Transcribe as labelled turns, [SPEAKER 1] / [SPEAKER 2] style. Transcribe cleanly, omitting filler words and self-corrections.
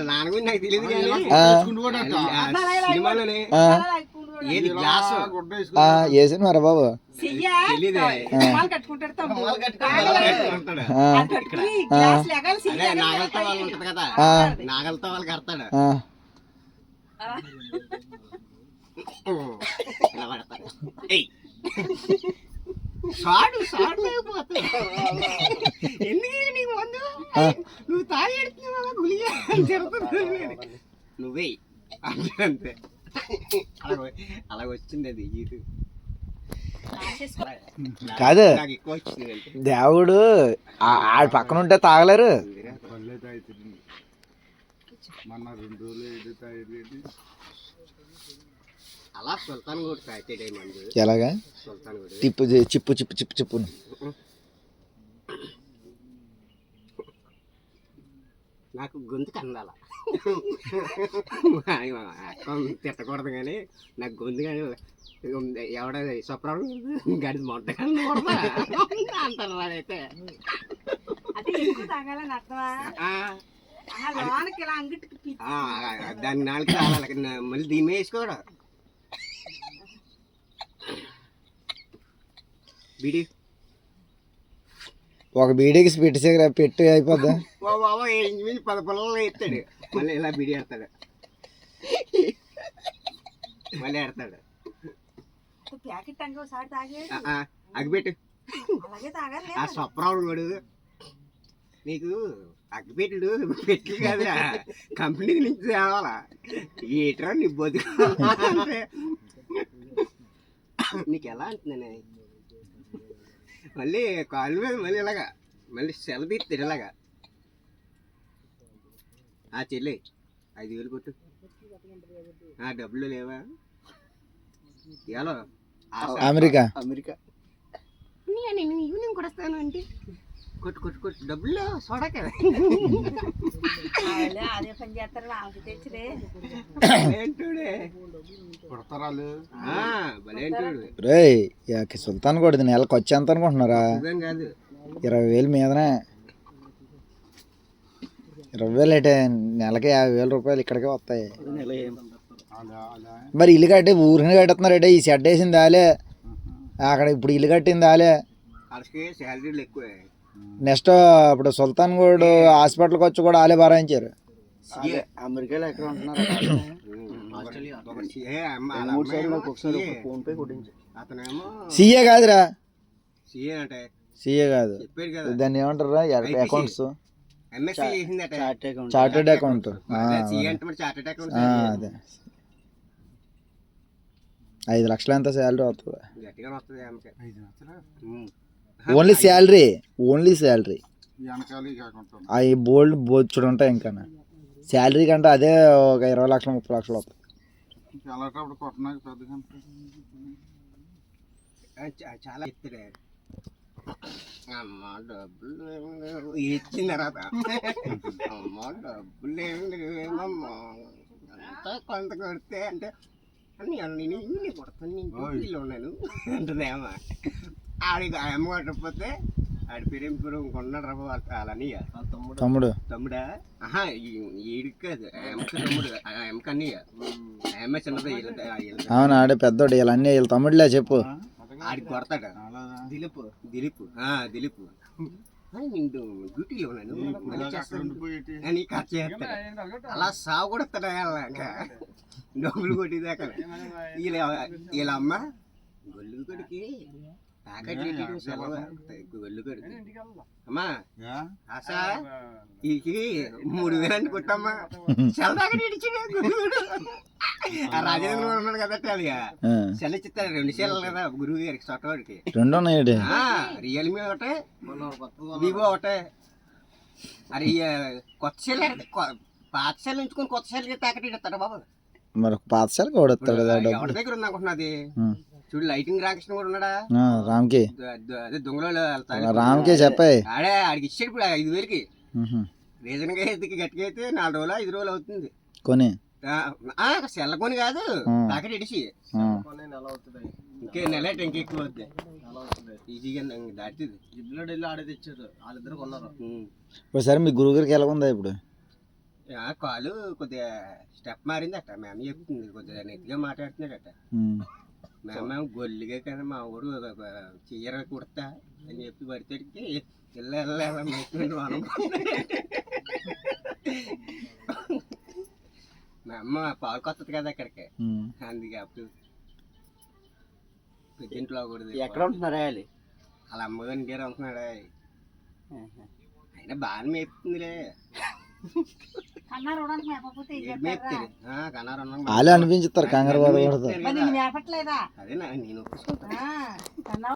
[SPEAKER 1] నాన్న గురించి నాకు తెలియదు సినిమాలోనే ఏది గ్లాస్
[SPEAKER 2] వేసాను మరి బాబు
[SPEAKER 1] తెలీదే నాగలతో వాళ్ళు ఉంటది కదా నాగలతో వాళ్ళు కడతాడు ఇలా పడతాడు షాడు షాడు అయిపోతాడు ఎందుకు నీకు మందు నువ్వు తాగి ఎడుతున్నావా గులిగా నువ్వే అంతే అలా వచ్చింది అది ఇది
[SPEAKER 2] కాదు దేవుడు ఆడ పక్కన ఉంటే తాగలేరు
[SPEAKER 1] అలా సుల్తాన్ కూడా తాగితే మందు
[SPEAKER 2] ఎలాగా
[SPEAKER 1] సుల్తాన్ కూడా
[SPEAKER 2] తిప్పు చిప్పు చిప్పు చిప్పు చిప్పు
[SPEAKER 1] నాకు గొంతుకు అందాల తిట్టకూడదు కానీ నాకు గొంతు కానీ ఎవడ స్వప్నం గడి మొట్ట అంഹിతాను వాడైతే దాన్ని నాలుగు రావాలి మళ్ళీ దీని వేసుకోవడం బీడీ
[SPEAKER 2] ఒక బీడీకి పెట్టి అయిపోద్దా
[SPEAKER 1] బాబా 10 పొలంలో ఎత్తాడు మళ్ళీ ఇలా బీడీ ఆడతాడు మళ్ళీ ఆడతాడు అగ్గిపెట్టు ఆ స్వప్రావుడు వాడు నీకు అగ్గిపెట్టుడు పెట్టి కాదురా కంపెనీ నుంచి తేవాలా ఏట్రా నీ బతుకు నీకు ఎలా అంటున్నానే మళ్ళీ కాలు మీద మళ్ళీ ఇలాగా మళ్ళీ సెల తీస్తాడు ఇలాగా చెల్లి 5,000 కొట్టు డబ్బులు లేవా
[SPEAKER 2] అమెరికా
[SPEAKER 1] ఈవినింగ్ కొడతాను అంటే కొట్టు కొట్టు కొట్టు డబ్బులు సోడా కదా
[SPEAKER 3] అదే పని చేస్తారు తెచ్చిరే
[SPEAKER 2] రే సుల్తాన్ కూడా నెలకు వచ్చి ఎంత అనుకుంటున్నారా 20,000 మీదనే 20,000 అంటే నెలకి 50,000 రూపాయలు ఇక్కడికే వస్తాయి మరి ఇల్లు కట్టి ఊరిని కట్టుతున్నారంటే ఈ షెడ్ వేసింది దాలే అక్కడ ఇప్పుడు ఇల్లు కట్టింది దాలే
[SPEAKER 1] శాలరీలు ఎక్కువ
[SPEAKER 2] నెక్స్ట్ ఇప్పుడు సుల్తాన్ గూడు హాస్పిటల్కి వచ్చి కూడా వాళ్ళే భరాయించారు
[SPEAKER 1] అమెరికాలో ఎక్కడ ఉంటున్నారు
[SPEAKER 2] సీఏ కాదురా
[SPEAKER 1] సీఏ
[SPEAKER 2] కాదు దాన్ని ఏమంటారా అకౌంట్స్ చార్టెడ్ అకౌంట్ అదే 5 లక్షలు ఎంత శాలరీ వస్తుంది ఓన్లీ శాలరీ అవి బోల్డ్ ఉంటాయి ఇంకా శాలరీ కంటే అదే ఒక 20 లక్షలు 30 లక్షలు వస్తుంది
[SPEAKER 1] చాలా ఇస్తాడే అమ్మ డబ్బులు ఇచ్చిన తర్వాత అమ్మ డబ్బులు ఏమమ్మా కొంత కొడితే అంటే నేను కొడతాను నేను ఉన్నాను అంటుంది అమ్మ ఆడికి అమ్మ కొట్టకపోతే ఆడి పేరు కొన్నాడు రా వాళ్ళని తమ్ముడా ఈడికి కాదు అమ్మకి తమ్ముడు అమ్మకి అన్నయ్య అమ్మ చిన్నది
[SPEAKER 2] అవును ఆడే పెద్దోడు వీళ్ళు అన్నీ వీళ్ళ తమ్ముడులే చెప్పు
[SPEAKER 1] ఆడికి కొడతాడు దిలీప్ నిండు డ్యూటీలో ఉన్నాను అని ఖర్చు చేస్తాడు అలా సాగు కొడతాడు డబ్బులు కొట్టేదాకా వీళ్ళ అమ్మ గొల్లు కొడికి గొల్లు కొడికి అమ్మా ఆశా వీడికి 3,000 అంటే కొట్టమ్మా సెల తాకటి ఇచ్చాడు రాజేంద్ర ఉన్నాడు కదా సెల్ ఇచ్చిస్తాడు 2 సెలలు కదా గురువు గారికి చొట్టవాడికి
[SPEAKER 2] 2 ఉన్నాయి
[SPEAKER 1] రియల్మీ ఒకటే వివో ఒకటే అరే కొత్త సెల్ పాత సెల్ ఉంచుకొని కొత్త సెల్ తాకటి ఇస్తాడు బాబు
[SPEAKER 2] మరి పాత సెల్ కూడా
[SPEAKER 1] ఎవరి దగ్గర ఉంది అనుకుంటున్నది చూడు లైటింగ్ రాకృష్ణ కూడా ఉన్నాడా
[SPEAKER 2] రామ్కి
[SPEAKER 1] అదే దొంగలో
[SPEAKER 2] రామ్కి చెప్పాయి
[SPEAKER 1] ఆడే ఆడికి ఇచ్చాడు ఇప్పుడు 5,000కి రీజన్ గా అయితే గట్టిగా అయితే 4 రోజులు 5 రోజులు అవుతుంది
[SPEAKER 2] కొని
[SPEAKER 1] సెల్ల కొని కాదు తాకటి ఇడిచి ఇంకే నెల ఇంకెక్కువ అవుతుంది ఈజీగా దాటుతుంది జిడ్లో వెళ్ళి ఆడే తెచ్చారు వాళ్ళిద్దరు కొన్నారు
[SPEAKER 2] ఇప్పుడు సరే మీ గురువు గారికి ఎలా ఉందా ఇప్పుడు
[SPEAKER 1] కాలు కొద్దిగా స్టెప్ మారింది అట్ట మేము చెప్తుంది కొద్దిగా నెత్తిగా మాట్లాడుతున్నాడట మేము గొల్లిగా కదా మా ఊరు చీర కుడతా అని చెప్పి పడితేడికి మా అమ్మ పాలు కొత్తది కదా అక్కడికి అందుకే అప్పుడు పెద్దింట్లో కూడా
[SPEAKER 4] ఎక్కడ ఉంటున్నారా వాళ్ళు?
[SPEAKER 1] వాళ్ళ అమ్మగారి గారు ఉంటున్నాడా అయినా బాగానే మేపుతుందిలే
[SPEAKER 3] కన్నారు ఉండడానికి మేపకపోతే ఏం చేస్తారా?
[SPEAKER 1] మేపుతుంది కన్నారు
[SPEAKER 2] వాళ్ళే అనిపించుతారు కంగారు పడకూడదు
[SPEAKER 3] మరి నిన్ను మేపట్లేదా?
[SPEAKER 1] అదే నేను
[SPEAKER 3] కన్నా